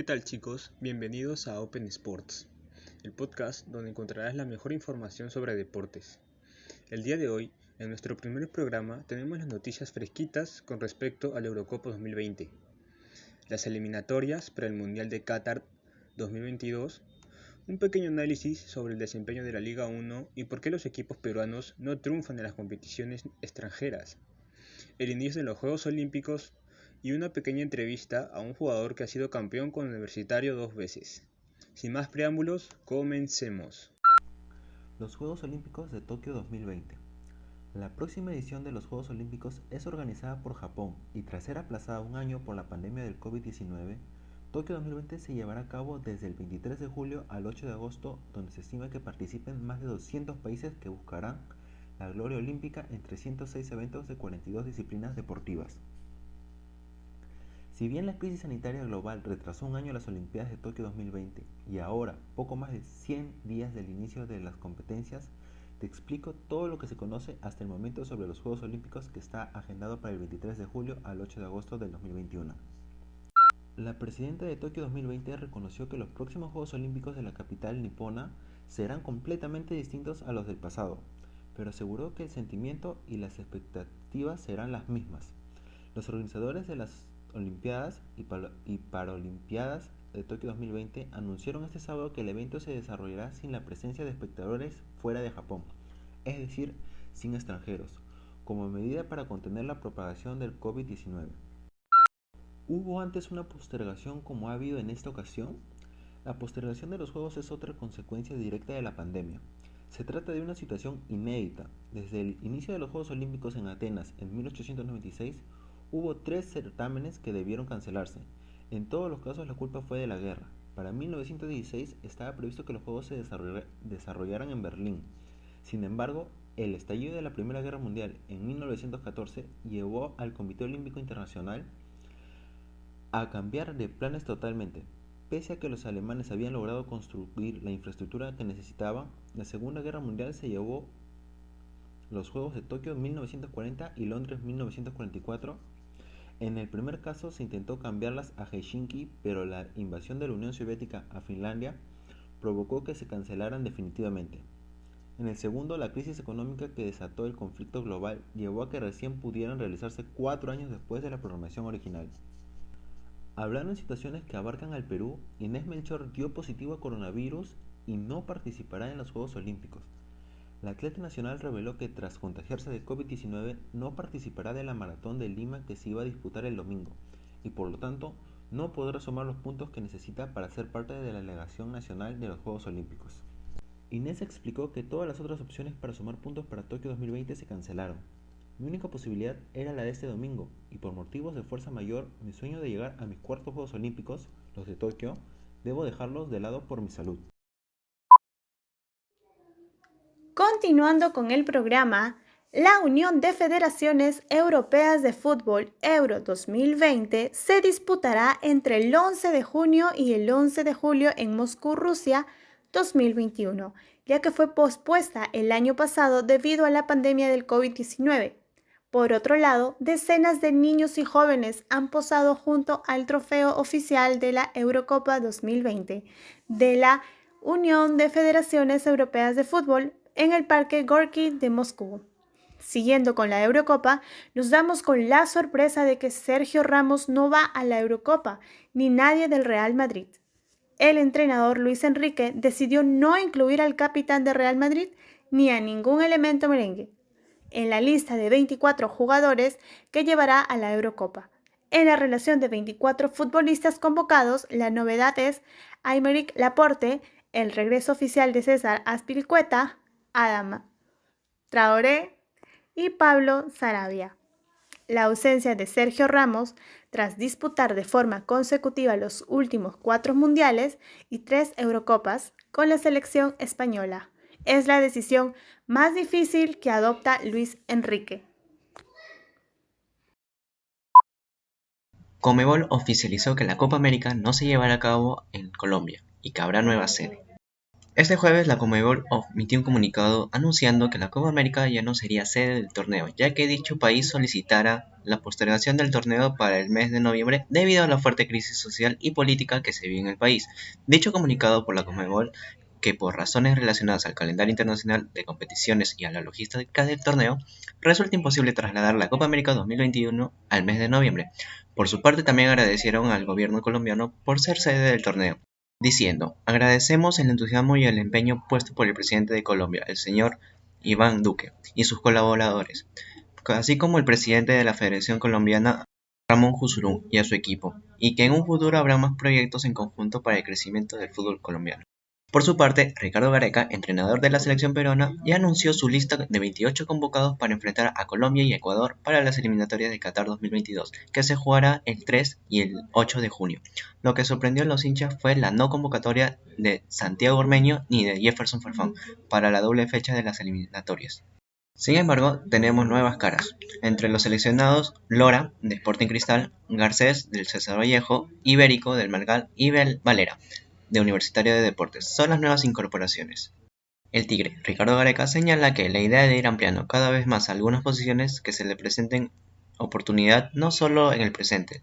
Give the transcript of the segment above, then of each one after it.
tal chicos? Bienvenidos a Open Sports, el podcast donde encontrarás la mejor información sobre deportes. El día de hoy, en nuestro primer programa, tenemos las noticias fresquitas con respecto a la Eurocopa 2020, las eliminatorias para el Mundial de Qatar 2022, un pequeño análisis sobre el desempeño de la Liga 1 y por qué los equipos peruanos no triunfan en las competiciones extranjeras, el inicio de los Juegos Olímpicos y una pequeña entrevista a un jugador que ha sido campeón con Universitario 2 veces. Sin más preámbulos, comencemos. Los Juegos Olímpicos de Tokio 2020. La próxima edición de los Juegos Olímpicos es organizada por Japón y tras ser aplazada un año por la pandemia del COVID-19, Tokio 2020 se llevará a cabo desde el 23 de julio al 8 de agosto, donde se estima que participen más de 200 países que buscarán la gloria olímpica en 306 eventos de 42 disciplinas deportivas. Si bien la crisis sanitaria global retrasó un año las Olimpiadas de Tokio 2020 y ahora, poco más de 100 días del inicio de las competencias, te explico todo lo que se conoce hasta el momento sobre los Juegos Olímpicos que está agendado para el 23 de julio al 8 de agosto del 2021. La presidenta de Tokio 2020 reconoció que los próximos Juegos Olímpicos de la capital nipona serán completamente distintos a los del pasado, pero aseguró que el sentimiento y las expectativas serán las mismas. Los organizadores de las Olimpiadas y Paralimpiadas de Tokio 2020 anunciaron este sábado que el evento se desarrollará sin la presencia de espectadores fuera de Japón, es decir, sin extranjeros, como medida para contener la propagación del COVID-19. ¿Hubo antes una postergación como ha habido en esta ocasión? La postergación de los Juegos es otra consecuencia directa de la pandemia. Se trata de una situación inédita. Desde el inicio de los Juegos Olímpicos en Atenas en 1896, hubo 3 certámenes que debieron cancelarse. En todos los casos la culpa fue de la guerra. Para 1916 estaba previsto que los Juegos se desarrollaran en Berlín. Sin embargo, el estallido de la Primera Guerra Mundial en 1914 llevó al Comité Olímpico Internacional a cambiar de planes totalmente. Pese a que los alemanes habían logrado construir la infraestructura que necesitaban, la Segunda Guerra Mundial se llevó los Juegos de Tokio en 1940 y Londres 1944. En el primer caso se intentó cambiarlas a Helsinki, pero la invasión de la Unión Soviética a Finlandia provocó que se cancelaran definitivamente. En el segundo, la crisis económica que desató el conflicto global llevó a que recién pudieran realizarse 4 años después de la programación original. Hablando en situaciones que abarcan al Perú, Inés Melchor dio positivo a coronavirus y no participará en los Juegos Olímpicos. La atleta nacional reveló que tras contagiarse de COVID-19 no participará de la maratón de Lima que se iba a disputar el domingo y por lo tanto no podrá sumar los puntos que necesita para ser parte de la delegación nacional de los Juegos Olímpicos. Inés explicó que todas las otras opciones para sumar puntos para Tokio 2020 se cancelaron. Mi única posibilidad era la de este domingo, y por motivos de fuerza mayor, mi sueño de llegar a mis cuartos Juegos Olímpicos, los de Tokio, debo dejarlos de lado por mi salud. Continuando con el programa, la Unión de Federaciones Europeas de Fútbol Euro 2020 se disputará entre el 11 de junio y el 11 de julio en Moscú, Rusia 2021, ya que fue pospuesta el año pasado debido a la pandemia del COVID-19. Por otro lado, decenas de niños y jóvenes han posado junto al trofeo oficial de la Eurocopa 2020 de la Unión de Federaciones Europeas de Fútbol en el Parque Gorky de Moscú. Siguiendo con la Eurocopa, nos damos con la sorpresa de que Sergio Ramos no va a la Eurocopa, ni nadie del Real Madrid. El entrenador Luis Enrique decidió no incluir al capitán de Real Madrid ni a ningún elemento merengue en la lista de 24 jugadores que llevará a la Eurocopa. En la relación de 24 futbolistas convocados, la novedad es Aymeric Laporte, el regreso oficial de César Azpilicueta, Adama Traoré y Pablo Sarabia. La ausencia de Sergio Ramos, tras disputar de forma consecutiva los últimos 4 mundiales y 3 Eurocopas con la selección española, es la decisión más difícil que adopta Luis Enrique. Conmebol oficializó que la Copa América no se llevará a cabo en Colombia y que habrá nueva sede. Este jueves la Conmebol emitió un comunicado anunciando que la Copa América ya no sería sede del torneo, ya que dicho país solicitara la postergación del torneo para el mes de noviembre debido a la fuerte crisis social y política que se vive en el país. Dicho comunicado por la Conmebol, que por razones relacionadas al calendario internacional de competiciones y a la logística del torneo, resulta imposible trasladar la Copa América 2021 al mes de noviembre. Por su parte, también agradecieron al gobierno colombiano por ser sede del torneo, diciendo: agradecemos el entusiasmo y el empeño puesto por el presidente de Colombia, el señor Iván Duque, y sus colaboradores, así como el presidente de la Federación Colombiana, Ramón Jusurún, y a su equipo, y que en un futuro habrá más proyectos en conjunto para el crecimiento del fútbol colombiano. Por su parte, Ricardo Gareca, entrenador de la selección peruana, ya anunció su lista de 28 convocados para enfrentar a Colombia y Ecuador para las eliminatorias de Qatar 2022, que se jugará el 3 y el 8 de junio. Lo que sorprendió a los hinchas fue la no convocatoria de Santiago Ormeño ni de Jefferson Farfán para la doble fecha de las eliminatorias. Sin embargo, tenemos nuevas caras. Entre los seleccionados, Lora, de Sporting Cristal, Garcés, del César Vallejo, Ibérico, del Malgal, y Valera, de Universitario de Deportes, son las nuevas incorporaciones. El Tigre, Ricardo Gareca, señala que la idea de ir ampliando cada vez más algunas posiciones que se le presenten oportunidad no solo en el presente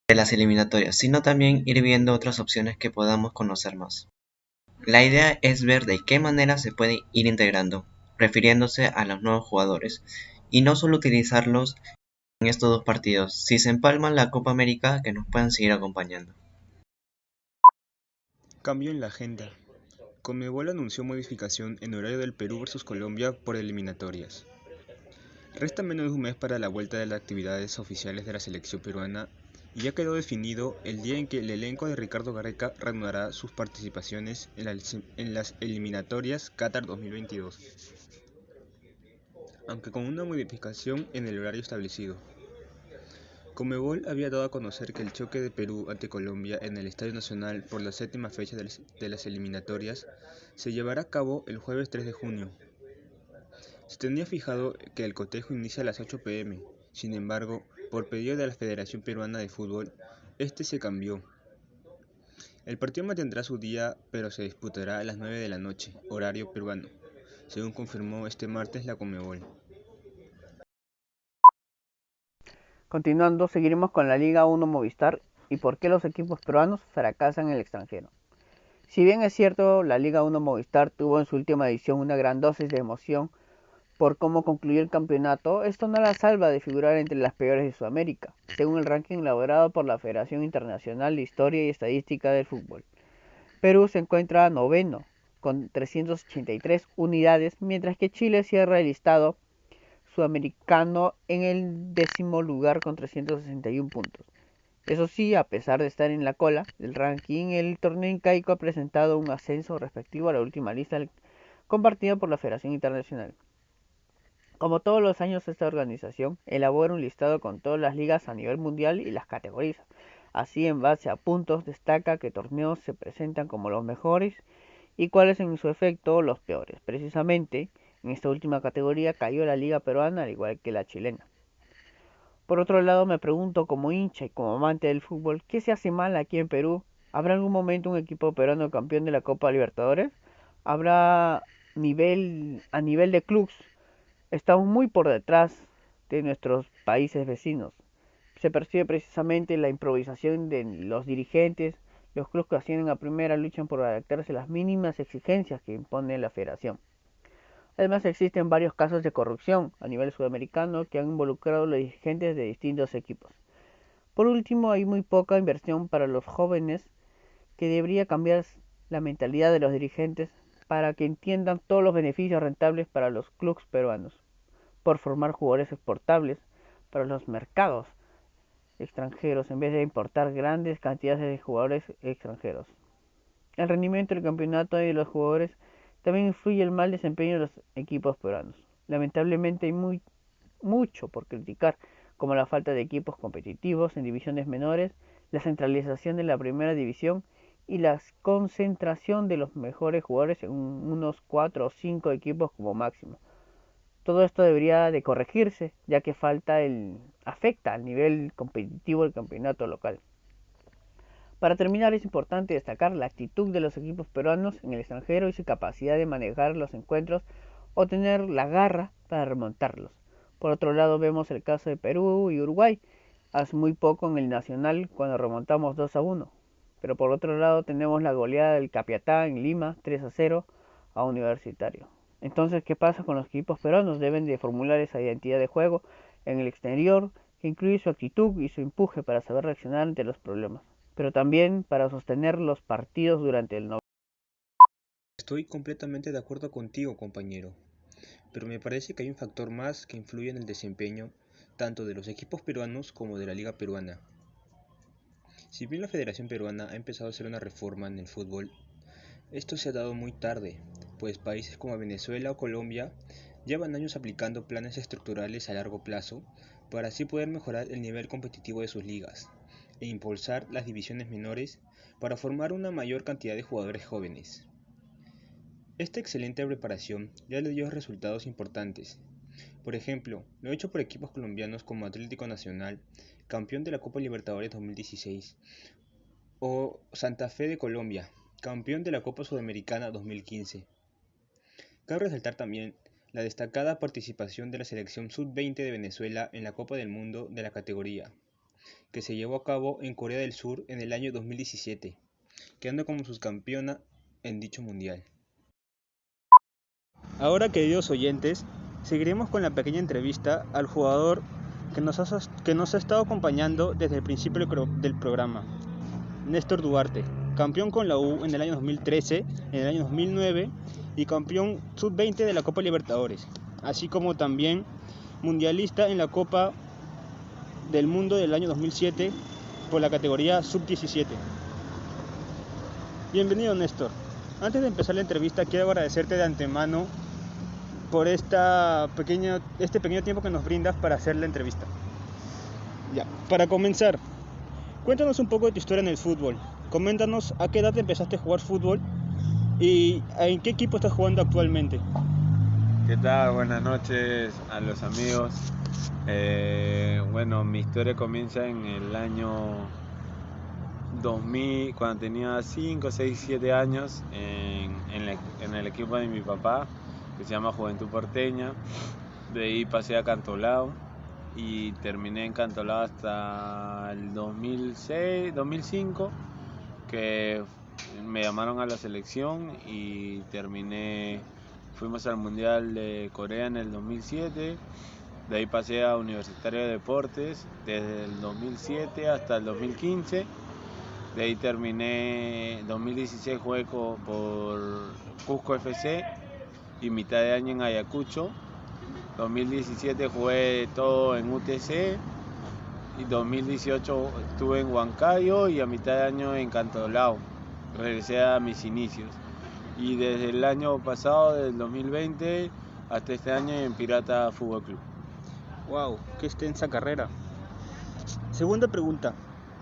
de las eliminatorias, sino también ir viendo otras opciones que podamos conocer más. La idea es ver de qué manera se puede ir integrando, refiriéndose a los nuevos jugadores, y no solo utilizarlos en estos dos partidos, si se empalman la Copa América, que nos puedan seguir acompañando. Cambio en la agenda. Conmebol anunció modificación en horario del Perú versus Colombia por eliminatorias. Resta menos de un mes para la vuelta de las actividades oficiales de la selección peruana y ya quedó definido el día en que el elenco de Ricardo Gareca reanudará sus participaciones en las eliminatorias Qatar 2022, aunque con una modificación en el horario establecido. Conmebol había dado a conocer que el choque de Perú ante Colombia en el Estadio Nacional por la séptima fecha de las eliminatorias se llevará a cabo el jueves 3 de junio. Se tenía fijado que el cotejo inicia a las 8 p.m. Sin embargo, por pedido de la Federación Peruana de Fútbol, este se cambió. El partido mantendrá su día, pero se disputará a las 9 de la noche, horario peruano, según confirmó este martes la Conmebol. Continuando, seguiremos con la Liga 1 Movistar y por qué los equipos peruanos fracasan en el extranjero. Si bien es cierto, la Liga 1 Movistar tuvo en su última edición una gran dosis de emoción por cómo concluyó el campeonato, esto no la salva de figurar entre las peores de Sudamérica, según el ranking elaborado por la Federación Internacional de Historia y Estadística del Fútbol. Perú se encuentra noveno, con 383 unidades, mientras que Chile cierra el listado sudamericano en el 10º lugar con 361 puntos. Eso sí, a pesar de estar en la cola del ranking, el torneo incaico ha presentado un ascenso respectivo a la última lista compartida por la Federación Internacional. Como todos los años, esta organización elabora un listado con todas las ligas a nivel mundial y las categoriza. Así, en base a puntos, destaca qué torneos se presentan como los mejores y cuáles en su efecto los peores. Precisamente, en esta última categoría cayó la liga peruana al igual que la chilena. Por otro lado, me pregunto como hincha y como amante del fútbol, ¿qué se hace mal aquí en Perú? ¿Habrá algún momento un equipo peruano campeón de la Copa Libertadores? ¿Habrá a nivel de clubes? Estamos muy por detrás de nuestros países vecinos. Se percibe precisamente la improvisación de los dirigentes. Los clubes que ascienden a primera luchan por adaptarse a las mínimas exigencias que impone la federación. Además, existen varios casos de corrupción a nivel sudamericano que han involucrado a los dirigentes de distintos equipos. Por último, hay muy poca inversión para los jóvenes, que debería cambiar la mentalidad de los dirigentes para que entiendan todos los beneficios rentables para los clubes peruanos, por formar jugadores exportables para los mercados extranjeros en vez de importar grandes cantidades de jugadores extranjeros. El rendimiento del campeonato y de los jugadores también influye el mal desempeño de los equipos peruanos. Lamentablemente hay mucho por criticar, como la falta de equipos competitivos en divisiones menores, la centralización de la primera división y la concentración de los mejores jugadores en unos 4 o 5 equipos como máximo. Todo esto debería de corregirse, ya que afecta al nivel competitivo del campeonato local. Para terminar, es importante destacar la actitud de los equipos peruanos en el extranjero y su capacidad de manejar los encuentros o tener la garra para remontarlos. Por otro lado, vemos el caso de Perú y Uruguay, hace muy poco en el Nacional cuando remontamos 2-1. Pero por otro lado tenemos la goleada del Capiatá en Lima 3-0 a Universitario. Entonces, ¿qué pasa con los equipos peruanos? Deben de formular esa identidad de juego en el exterior que incluye su actitud y su empuje para saber reaccionar ante los problemas, pero también para sostener los partidos durante el 90. Estoy completamente de acuerdo contigo, compañero, pero me parece que hay un factor más que influye en el desempeño tanto de los equipos peruanos como de la Liga Peruana. Si bien la Federación Peruana ha empezado a hacer una reforma en el fútbol, esto se ha dado muy tarde, pues países como Venezuela o Colombia llevan años aplicando planes estructurales a largo plazo para así poder mejorar el nivel competitivo de sus ligas e impulsar las divisiones menores para formar una mayor cantidad de jugadores jóvenes. Esta excelente preparación ya le dio resultados importantes. Por ejemplo, lo hecho por equipos colombianos como Atlético Nacional, campeón de la Copa Libertadores 2016, o Santa Fe de Colombia, campeón de la Copa Sudamericana 2015. Cabe resaltar también la destacada participación de la selección sub-20 de Venezuela en la Copa del Mundo de la categoría, que se llevó a cabo en Corea del Sur en el año 2017, quedando como subcampeona en dicho mundial. Ahora, queridos oyentes, seguiremos con la pequeña entrevista al jugador que nos ha estado acompañando desde el principio del programa, Néstor Duarte, campeón con la U en el año 2013, en el año 2009 y campeón sub-20 de la Copa Libertadores, así como también mundialista en la Copa del Mundo del año 2007 por la categoría sub-17. Bienvenido, Néstor. Antes de empezar la entrevista, quiero agradecerte de antemano por este pequeño tiempo que nos brindas para hacer la entrevista. Ya, para comenzar, cuéntanos un poco de tu historia en el fútbol. Coméntanos a qué edad empezaste a jugar fútbol y en qué equipo estás jugando actualmente. ¿Qué tal? Buenas noches a los amigos. Mi historia comienza en el año 2000, cuando tenía 5, 6, 7 años, en el equipo de mi papá, que se llama Juventud Porteña. De ahí pasé a Cantolao y terminé en Cantolao hasta el 2005, que me llamaron a la selección y fuimos al Mundial de Corea en el 2007. De ahí pasé a Universitario de Deportes desde el 2007 hasta el 2015. De ahí terminé, 2016 jugué por Cusco FC y mitad de año en Ayacucho. 2017 jugué todo en UTC y 2018 estuve en Huancayo y a mitad de año en Cantolao. Regresé a mis inicios. Y desde el año pasado, del 2020 hasta este año en Pirata Fútbol Club. ¡Wow! ¡Qué extensa carrera! Segunda pregunta.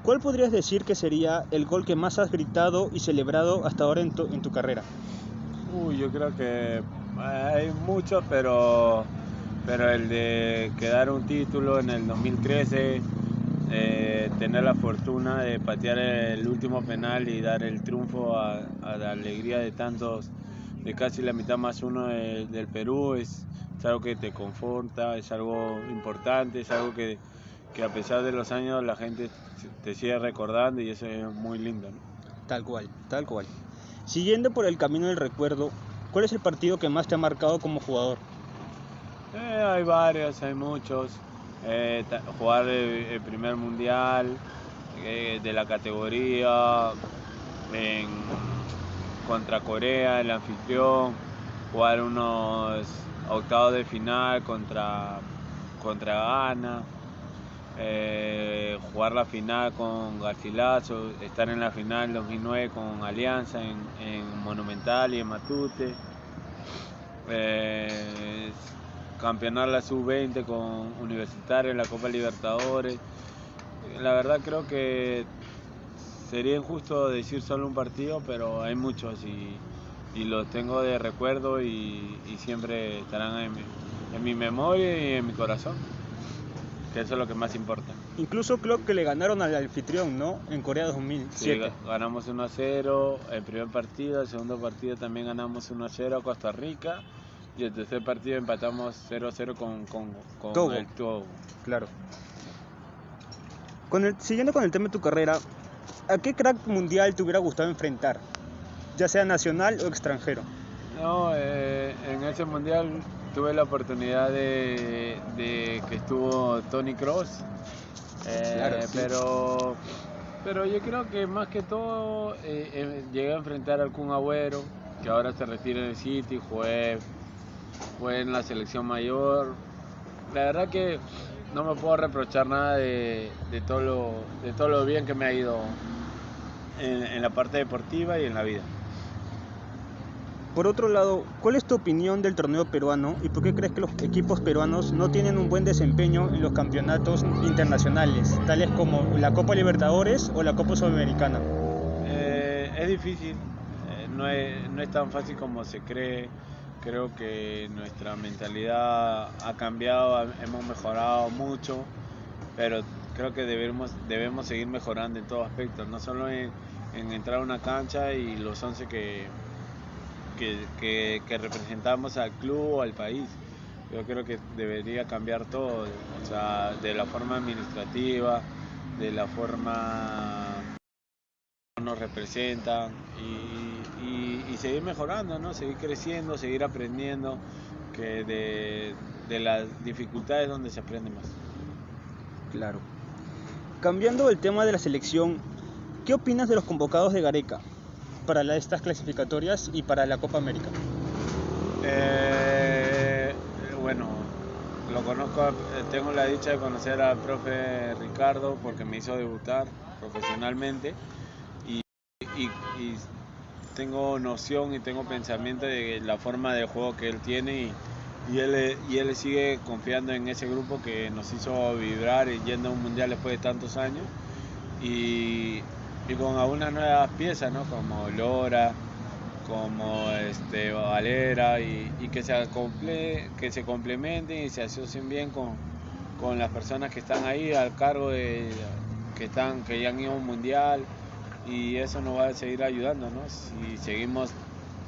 ¿Cuál podrías decir que sería el gol que más has gritado y celebrado hasta ahora en tu carrera? Yo creo que hay muchos, pero el de quedar un título en el 2013, tener la fortuna de patear el último penal y dar el triunfo a la alegría de tantos, de casi la mitad más uno del Perú, es algo que te conforta, es algo importante, es algo que a pesar de los años la gente te sigue recordando y eso es muy lindo, ¿no? Tal cual. Siguiendo por el camino del recuerdo, ¿cuál es el partido que más te ha marcado como jugador? Hay varios, hay muchos. Jugar el primer mundial de la categoría contra Corea, el anfitrión, jugar unos octavos de final contra Ghana, jugar la final con Garcilaso, estar en la final 2009 con Alianza en Monumental y en Matute, campeonar la sub-20 con Universitario en la Copa Libertadores. La verdad creo que sería injusto decir solo un partido, pero hay muchos y los tengo de recuerdo y siempre estarán en mi memoria y en mi corazón. que eso es lo que más importa. Incluso creo que le ganaron al anfitrión, ¿no? En Corea Sí, 2007. ganamos 1-0 el primer partido, el segundo partido también ganamos 1-0 a Costa Rica y el tercer partido empatamos 0-0 con Togo. el Togo. Claro. Siguiendo con el tema de tu carrera, ¿a qué crack mundial te hubiera gustado enfrentar? Ya sea nacional o extranjero. No, en ese mundial tuve la oportunidad de que estuvo Toni Kroos, Claro, sí. pero yo creo que más que todo llegué a enfrentar al Kun Agüero, que ahora se retira en el City, jugué en la selección mayor. La verdad que no me puedo reprochar nada de todo lo bien que me ha ido en la parte deportiva y en la vida. Por otro lado, ¿cuál es tu opinión del torneo peruano y por qué crees que los equipos peruanos no tienen un buen desempeño en los campeonatos internacionales, tales como la Copa Libertadores o la Copa Sudamericana? Es difícil, no es tan fácil como se cree. Creo que nuestra mentalidad ha cambiado, hemos mejorado mucho, pero creo que debemos seguir mejorando en todos aspectos, no solo en entrar a una cancha y los 11 que representamos al club o al país. Yo creo que debería cambiar todo, o sea, de la forma administrativa, de la forma que nos representan y seguir mejorando, ¿no? Seguir creciendo, seguir aprendiendo, que de las dificultades donde se aprende más. Claro. Cambiando el tema de la selección, ¿qué opinas de los convocados de Gareca para estas clasificatorias y para la Copa América? Bueno, lo conozco, tengo la dicha de conocer al profe Ricardo porque me hizo debutar profesionalmente y tengo noción y tengo pensamiento de la forma de juego que él tiene y él sigue confiando en ese grupo que nos hizo vibrar y yendo a un mundial después de tantos años y con algunas nuevas piezas, ¿no? Como Lora, como Valera y que se complementen y se asocien bien con las personas que están ahí al cargo que ya han ido a un mundial y eso nos va a seguir ayudando, ¿no? Si seguimos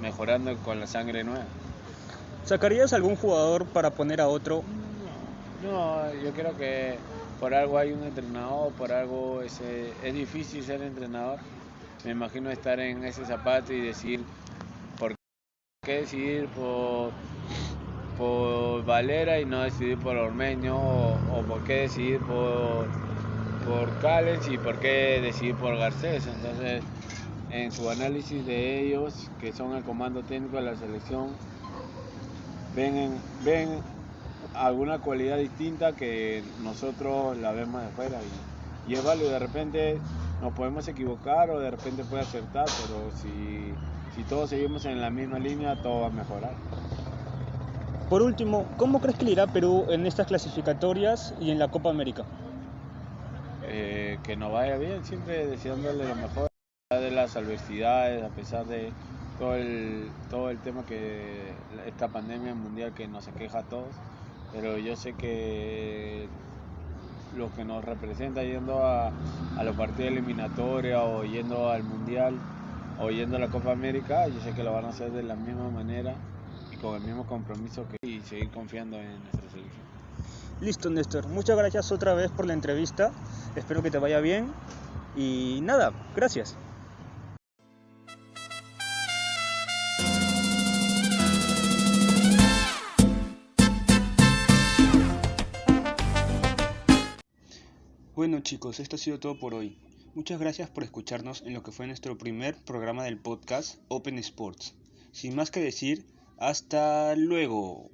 mejorando con la sangre nueva. ¿Sacarías algún jugador para poner a otro? No, yo creo que por algo hay un entrenador, por algo es difícil ser entrenador. Me imagino estar en ese zapato y decir por qué decidir por Valera y no decidir por Ormeño o por qué decidir por Callens y por qué decidir por Garcés. Entonces, en su análisis de ellos, que son el comando técnico de la selección, ven alguna cualidad distinta que nosotros la vemos de afuera y es válido. De repente nos podemos equivocar o de repente puede acertar, pero si todos seguimos en la misma línea, todo va a mejorar. Por último, ¿cómo crees que le irá a Perú en estas clasificatorias y en la Copa América? Que nos vaya bien, siempre deseándole lo mejor, a pesar de las adversidades, a pesar de todo el tema que esta pandemia mundial que nos aqueja a todos, pero yo sé que lo que nos representa yendo a los partidos eliminatorios o yendo al mundial o yendo a la Copa América, yo sé que lo van a hacer de la misma manera y con el mismo compromiso y seguir confiando en nuestra selección. Listo, Néstor. Muchas gracias otra vez por la entrevista. Espero que te vaya bien. Y nada, gracias. Bueno chicos, esto ha sido todo por hoy. Muchas gracias por escucharnos en lo que fue nuestro primer programa del podcast Open Sports. Sin más que decir, hasta luego.